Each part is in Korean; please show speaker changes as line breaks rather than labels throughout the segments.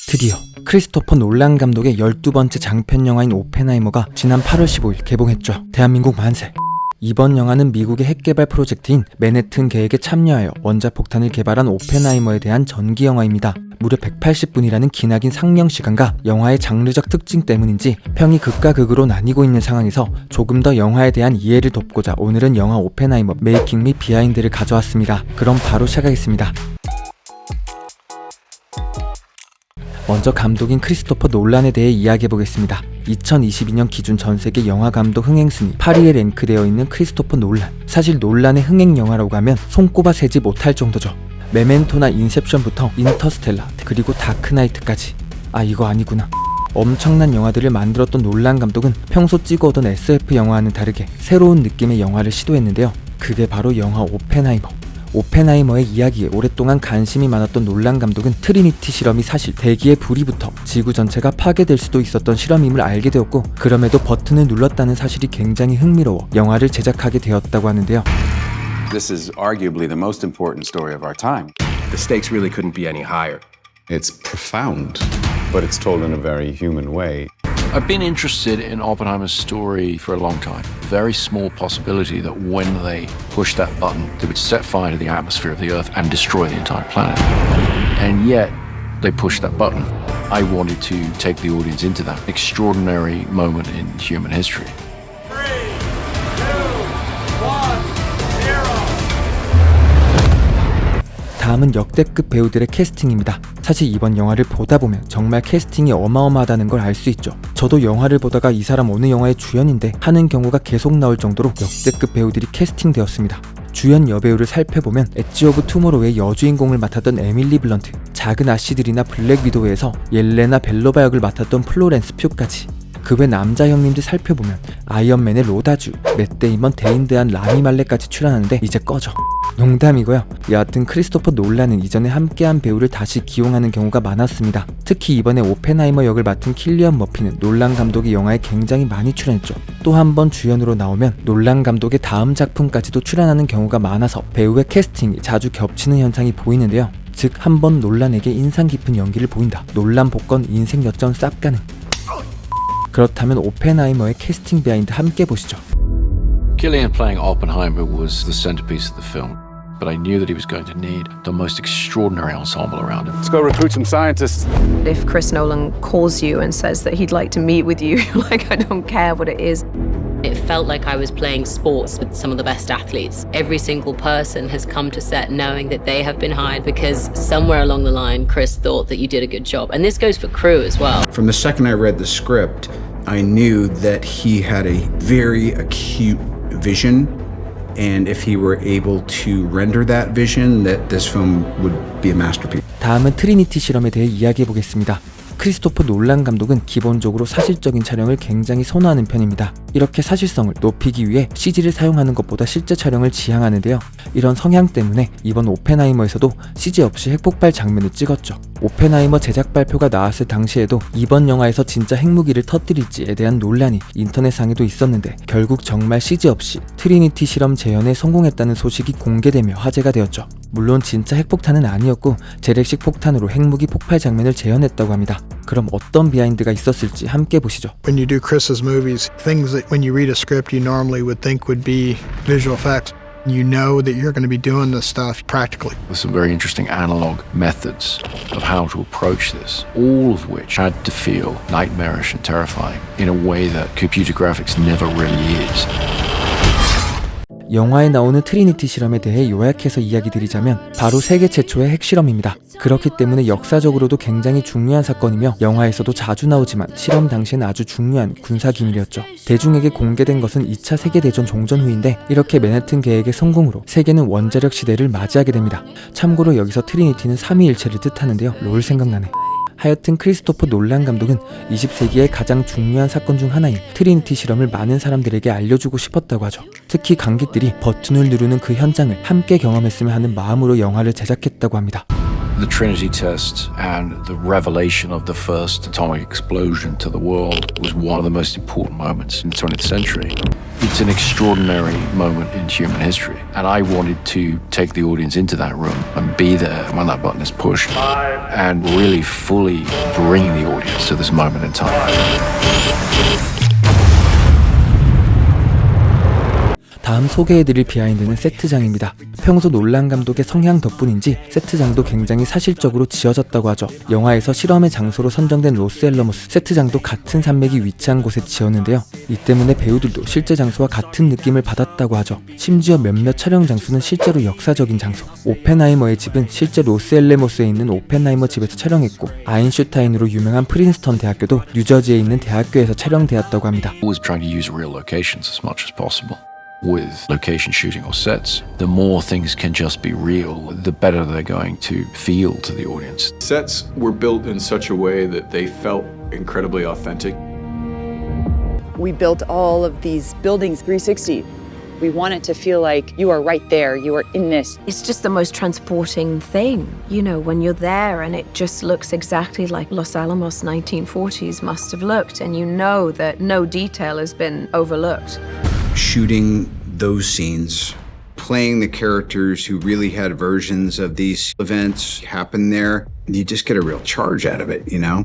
드디어 크리스토퍼 놀란 감독의 12번째 장편 영화인 오펜하이머가 지난 8월 15일 개봉했죠. 대한민국 만세! 이번 영화는 미국의 핵개발 프로젝트인 맨해튼 계획에 참여하여 원자폭탄을 개발한 오펜하이머에 대한 전기 영화입니다. 무려 180분이라는 기나긴 상영 시간과 영화의 장르적 특징 때문인지 평이 극과 극으로 나뉘고 있는 상황에서 조금 더 영화에 대한 이해를 돕고자 오늘은 영화 오펜하이머 메이킹 및 비하인드를 가져왔습니다. 그럼 바로 시작하겠습니다. 먼저 감독인 크리스토퍼 놀란에 대해 이야기해보겠습니다. 2022년 기준 전세계 영화감독 흥행순위 8위에 랭크되어 있는 크리스토퍼 놀란. 사실 놀란의 흥행 영화라고 하면 손꼽아 세지 못할 정도죠. 메멘토나 인셉션부터 인터스텔라 그리고 다크나이트까지. 아, 이거 아니구나. 엄청난 영화들을 만들었던 놀란 감독은 평소 찍어오던 SF 영화와는 다르게 새로운 느낌의 영화를 시도했는데요. 그게 바로 영화 오펜하이머. 오펜하이머의 이야기에 오랫동안 관심이 많았던 놀란 감독은 트리니티 실험이 사실 대기의 불이 붙어 지구 전체가 파괴될 수도 있었던 실험임을 알게 되었고, 그럼에도 버튼을 눌렀다는 사실이 굉장히 흥미로워 영화를 제작하게 되었다고 하는데요.
This is arguably the most important story of our time.
The stakes really couldn't be any higher.
It's profound, but it's told in a very human way.
I've been interested in Oppenheimer's story for a long time. Very small possibility that when they pushed that button, they would set fire to the atmosphere of the Earth and destroy the entire planet. And yet, they pushed that button. I wanted to take the audience into that extraordinary moment in human history.
다음은 역대급 배우들의 캐스팅입니다. 사실 이번 영화를 보다 보면 정말 캐스팅이 어마어마하다는 걸 알 수 있죠. 저도 영화를 보다가 이 사람 어느 영화의 주연인데 하는 경우가 계속 나올 정도로 역대급 배우들이 캐스팅되었습니다. 주연 여배우를 살펴보면 엣지 오브 투모로우의 여주인공을 맡았던 에밀리 블런트, 작은 아씨들이나 블랙 위도우에서 옐레나 벨로바 역을 맡았던 플로렌스 퓨까지. 그 외 남자 형님들 살펴보면 아이언맨의 로다주, 맷 데이먼, 데인드한 라미 말레까지 출연하는데 이제 꺼져. 농담이고요. 여하튼 크리스토퍼 놀란은 이전에 함께한 배우를 다시 기용하는 경우가 많았습니다. 특히 이번에 오펜하이머 역을 맡은 킬리언 머피는 놀란 감독의 영화에 굉장히 많이 출연했죠. 또 한 번 주연으로 나오면 놀란 감독의 다음 작품까지도 출연하는 경우가 많아서 배우의 캐스팅이 자주 겹치는 현상이 보이는데요. 즉, 한 번 놀란에게 인상 깊은 연기를 보인다. 놀란 복권 인생 역전 쌉 가능. 그렇다면 오펜하이머의 캐스팅 비하인드 함께 보시죠.
Cillian playing Oppenheimer was the centerpiece of the film, but I knew that he was going to need the most extraordinary ensemble around him.
Let's go recruit some scientists.
If Chris Nolan calls you and says that he'd like to meet with you, you're like, I don't care what it is.
It felt like I was playing sports with some of the best athletes. Every single person has come to set knowing that they have been hired because somewhere along the line, Chris thought that you did a good job. And this goes for crew as well.
From the second I read the script, I knew that he had a very acute vision, and if he were able to render that vision, that this film would be a masterpiece.
다음은 트리니티 실험에 대해 이야기해보겠습니다. 크리스토퍼 놀란 감독은 기본적으로 사실적인 촬영을 굉장히 선호하는 편입니다. 이렇게 사실성을 높이기 위해 CG를 사용하는 것보다 실제 촬영을 지향하는데요. 이런 성향 때문에 이번 오펜하이머에서도 CG 없이 핵폭발 장면을 찍었죠. 오펜하이머 제작 발표가 나왔을 당시에도 이번 영화에서 진짜 핵무기를 터뜨릴지에 대한 논란이 인터넷상에도 있었는데 결국 정말 CG 없이 트리니티 실험 재현에 성공했다는 소식이 공개되며 화제가 되었죠. 물론 진짜 핵폭탄은 아니었고 재래식 폭탄으로 핵무기 폭발 장면을 재현했다고 합니다. 그럼 어떤 비하인드가 있었을지 함께 보시죠.
When you do Chris's movies, things that when you read a script you normally would think would be visual effects, you know that you're going to be doing this stuff practically.
There's some very interesting analog methods of how to approach this, all of which had to feel nightmarish and terrifying in a way that computer graphics never really is.
영화에 나오는 트리니티 실험에 대해 요약해서 이야기드리자면 바로 세계 최초의 핵실험입니다. 그렇기 때문에 역사적으로도 굉장히 중요한 사건이며 영화에서도 자주 나오지만 실험 당시엔 아주 중요한 군사기밀이었죠. 대중에게 공개된 것은 2차 세계대전 종전 후인데 이렇게 맨해튼 계획의 성공으로 세계는 원자력 시대를 맞이하게 됩니다. 참고로 여기서 트리니티는 삼위일체를 뜻하는데요. 롤 생각나네. 하여튼 크리스토퍼 놀란 감독은 20세기의 가장 중요한 사건 중 하나인 트리니티 실험을 많은 사람들에게 알려주고 싶었다고 하죠. 특히 관객들이 버튼을 누르는 그 현장을 함께 경험했으면 하는 마음으로 영화를 제작했다고 합니다.
The Trinity test and the revelation of the first atomic explosion to the world was one of the most important moments in the 20th century. It's an extraordinary moment in human history, and I wanted to take the audience into that room and be there when that button is pushed and really fully bring the audience to this moment in time.
다음 소개해드릴 비하인드는 세트장입니다. 평소 놀란 감독의 성향 덕분인지 세트장도 굉장히 사실적으로 지어졌다고 하죠. 영화에서 실험의 장소로 선정된 로스앨러모스 세트장도 같은 산맥이 위치한 곳에 지었는데요. 이 때문에 배우들도 실제 장소와 같은 느낌을 받았다고 하죠. 심지어 몇몇 촬영 장소는 실제로 역사적인 장소. 오펜하이머의 집은 실제 로스앨러모스에 있는 오펜하이머 집에서 촬영했고, 아인슈타인으로 유명한 프린스턴 대학교도 뉴저지에 있는 대학교에서 촬영되었다고 합니다.
Always trying to use real locations as much as possible. With location shooting or sets, the more things can just be real, the better they're going to feel to the audience.
Sets were built in such a way that they felt incredibly authentic.
We built all of these buildings 360. We want it to feel like you are right there, you are in this.
It's just the most transporting thing, you know, when you're there and it just looks exactly like Los Alamos 1940s must have looked, and you know that no detail has been overlooked.
Shooting those scenes, playing the characters who really had versions of these events happen there, you just get a real charge out of it, you know?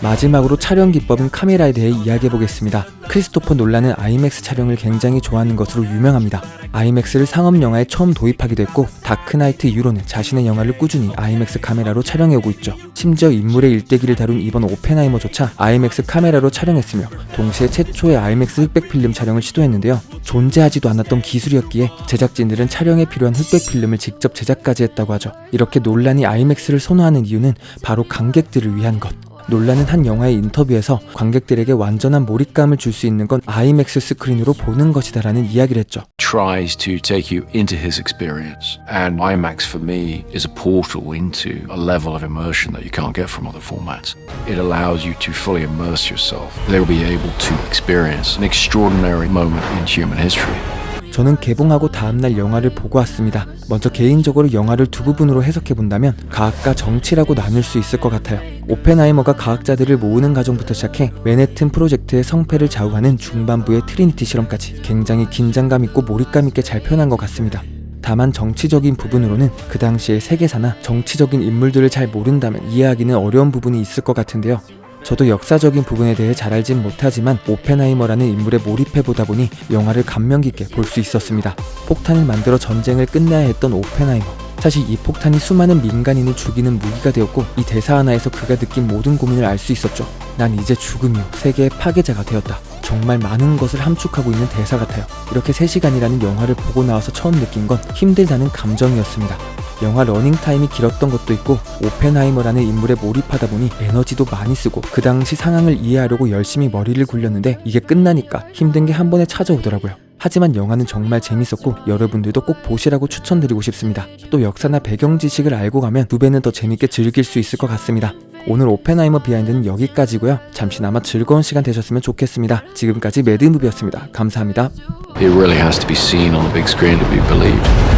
마지막으로 촬영 기법인 카메라에 대해 이야기해보겠습니다. 크리스토퍼 놀란은 아이맥스 촬영을 굉장히 좋아하는 것으로 유명합니다. 아이맥스를 상업 영화에 처음 도입하기도 했고, 다크나이트 이후로는 자신의 영화를 꾸준히 아이맥스 카메라로 촬영해오고 있죠. 심지어 인물의 일대기를 다룬 이번 오펜하이머조차 아이맥스 카메라로 촬영했으며, 동시에 최초의 아이맥스 흑백 필름 촬영을 시도했는데요. 존재하지도 않았던 기술이었기에 제작진들은 촬영에 필요한 흑백 필름을 직접 제작까지 했다고 하죠. 이렇게 놀란이 아이맥스를 선호하는 이유는 바로 관객들을 위한 것. 놀란은 한 영화의 인터뷰에서 관객들에게 완전한 몰입감을 줄 수 있는 건 아이맥스 스크린으로 보는 것이다라는 이야기를 했죠.
Tries to take you into his experience, and IMAX for me is a portal into a level of immersion that you can't get from other formats. It allows you to fully immerse yourself. They'll be able to experience an extraordinary moment in human history.
저는 개봉하고 다음날 영화를 보고 왔습니다. 먼저 개인적으로 영화를 두 부분으로 해석해본다면 과학과 정치라고 나눌 수 있을 것 같아요. 오펜하이머가 과학자들을 모으는 과정부터 시작해 맨해튼 프로젝트의 성패를 좌우하는 중반부의 트리니티 실험까지 굉장히 긴장감 있고 몰입감 있게 잘 표현한 것 같습니다. 다만 정치적인 부분으로는 그 당시의 세계사나 정치적인 인물들을 잘 모른다면 이해하기는 어려운 부분이 있을 것 같은데요. 저도 역사적인 부분에 대해 잘 알진 못하지만 오펜하이머라는 인물에 몰입해보다 보니 영화를 감명 깊게 볼 수 있었습니다. 폭탄을 만들어 전쟁을 끝내야 했던 오펜하이머. 사실 이 폭탄이 수많은 민간인을 죽이는 무기가 되었고, 이 대사 하나에서 그가 느낀 모든 고민을 알 수 있었죠. 난 이제 죽음이요, 세계의 파괴자가 되었다. 정말 많은 것을 함축하고 있는 대사 같아요. 이렇게 3시간이라는 영화를 보고 나와서 처음 느낀 건 힘들다는 감정이었습니다. 영화 러닝타임이 길었던 것도 있고, 오펜하이머라는 인물에 몰입하다 보니 에너지도 많이 쓰고 그 당시 상황을 이해하려고 열심히 머리를 굴렸는데 이게 끝나니까 힘든 게 한 번에 찾아오더라고요. 하지만 영화는 정말 재밌었고 여러분들도 꼭 보시라고 추천드리고 싶습니다. 또 역사나 배경 지식을 알고 가면 2배는 더 재밌게 즐길 수 있을 것 같습니다. 오늘 오펜하이머 비하인드는 여기까지고요. 잠시나마 즐거운 시간 되셨으면 좋겠습니다. 지금까지 매드무비였습니다. 감사합니다.
It really has to be seen on the big screen to be believed.